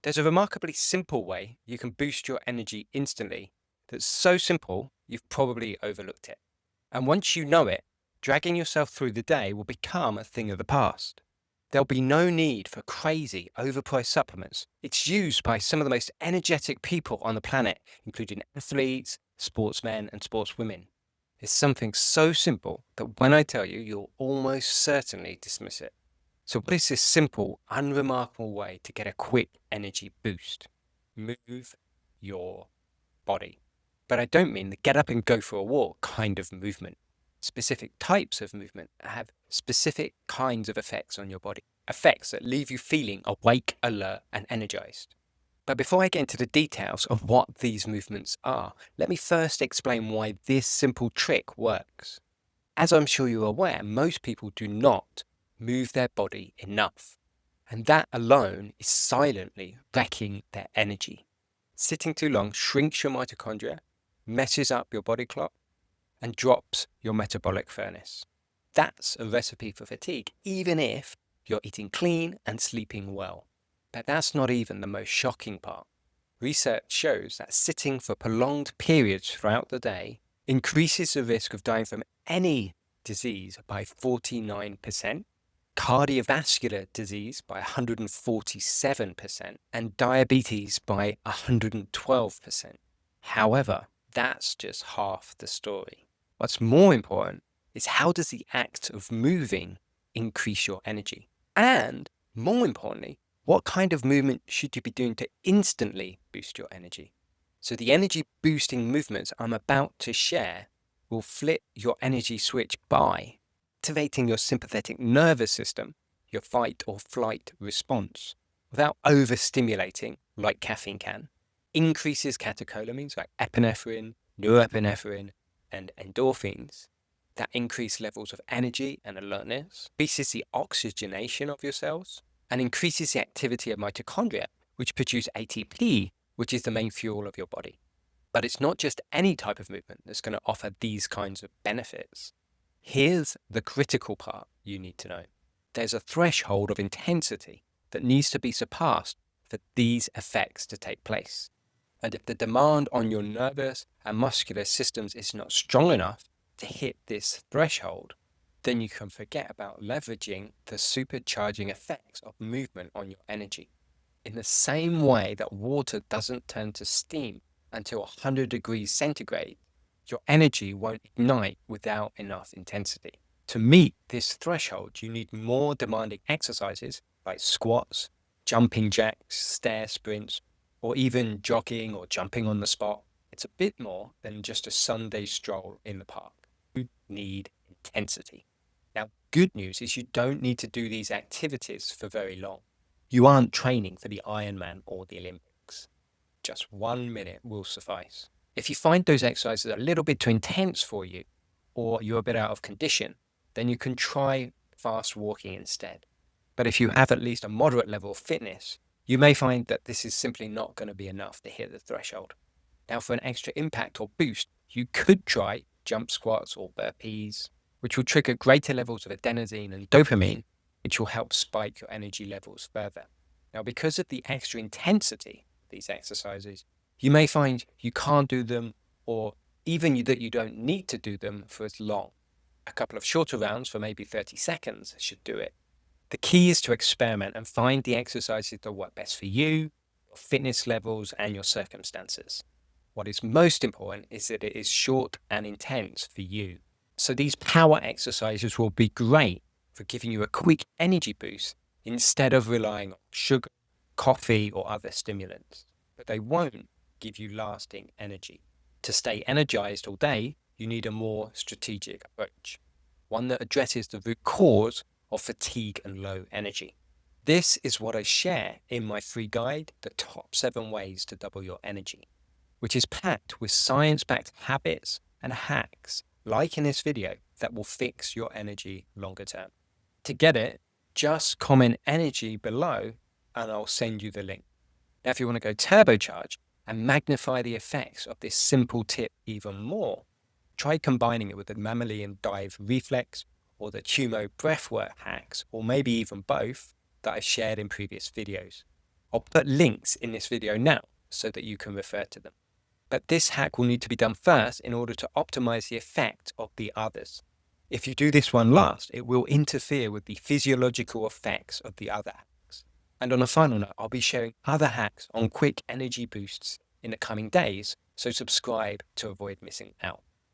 There's a remarkably simple way you can boost your energy instantly that's so simple you've probably overlooked it. And once you know it, dragging yourself through the day will become a thing of the past. There'll be no need for crazy, overpriced supplements. It's used by some of the most energetic people on the planet, including athletes, sportsmen, and sportswomen. It's something so simple that when I tell you, you'll almost certainly dismiss it. So, what is this simple, unremarkable way to get a quick energy boost? Move your body. But I don't mean the get up and go for a walk kind of movement. Specific types of movement have specific kinds of effects on your body, effects that leave you feeling awake, alert, and energized. But before I get into the details of what these movements are, let me first explain why this simple trick works. As I'm sure you're aware, most people do not move their body enough, and that alone is silently wrecking their energy. Sitting too long shrinks your mitochondria, messes up your body clock, and drops your metabolic furnace. That's a recipe for fatigue, even if you're eating clean and sleeping well. But that's not even the most shocking part. Research shows that sitting for prolonged periods throughout the day increases the risk of dying from any disease by 49%, cardiovascular disease by 147%, and diabetes by 112%. However, that's just half the story. What's more important is how does the act of moving increase your energy? And more importantly, what kind of movement should you be doing to instantly boost your energy? So the energy boosting movements I'm about to share will flip your energy switch by activating your sympathetic nervous system, your fight or flight response, without overstimulating like caffeine can, increases catecholamines like epinephrine, norepinephrine, and endorphins that increase levels of energy and alertness, increases the oxygenation of your cells, and increases the activity of mitochondria, which produce ATP, which is the main fuel of your body. But it's not just any type of movement that's going to offer these kinds of benefits. Here's the critical part you need to know. There's a threshold of intensity that needs to be surpassed for these effects to take place. And if the demand on your nervous and muscular systems is not strong enough to hit this threshold, then you can forget about leveraging the supercharging effects of movement on your energy. In the same way that water doesn't turn to steam until 100 degrees centigrade, your energy won't ignite without enough intensity. To meet this threshold, you need more demanding exercises like squats, jumping jacks, stair sprints, or even jogging or jumping on the spot. It's a bit more than just a Sunday stroll in the park. You need intensity. Now, good news is you don't need to do these activities for very long. You aren't training for the Ironman or the Olympics. Just 1 minute will suffice. If you find those exercises a little bit too intense for you, or you're a bit out of condition, then you can try fast walking instead. But if you have at least a moderate level of fitness, you may find that this is simply not going to be enough to hit the threshold. Now, for an extra impact or boost, you could try jump squats or burpees, which will trigger greater levels of adenosine and dopamine, which will help spike your energy levels further. Now, because of the extra intensity of these exercises, you may find you can't do them, or even that you don't need to do them for as long. A couple of shorter rounds for maybe 30 seconds should do it. The key is to experiment and find the exercises that work best for you, your fitness levels, and your circumstances. What is most important is that it is short and intense for you. So these power exercises will be great for giving you a quick energy boost instead of relying on sugar, coffee, or other stimulants. But they won't give you lasting energy. To stay energized all day, you need a more strategic approach, one that addresses the root cause of fatigue and low energy. This is what I share in my free guide, The Top 7 Ways to Double Your Energy, which is packed with science-backed habits and hacks, like in this video, that will fix your energy longer term. To get it, just comment energy below and I'll send you the link. Now, if you want to go turbocharge and magnify the effects of this simple tip even more, try combining it with the mammalian dive reflex or the Tumo breathwork hacks, or maybe even both that I shared in previous videos. I'll put links in this video now so that you can refer to them. But this hack will need to be done first in order to optimize the effect of the others. If you do this one last, it will interfere with the physiological effects of the other hacks. And on a final note, I'll be sharing other hacks on quick energy boosts in the coming days, so subscribe to avoid missing out.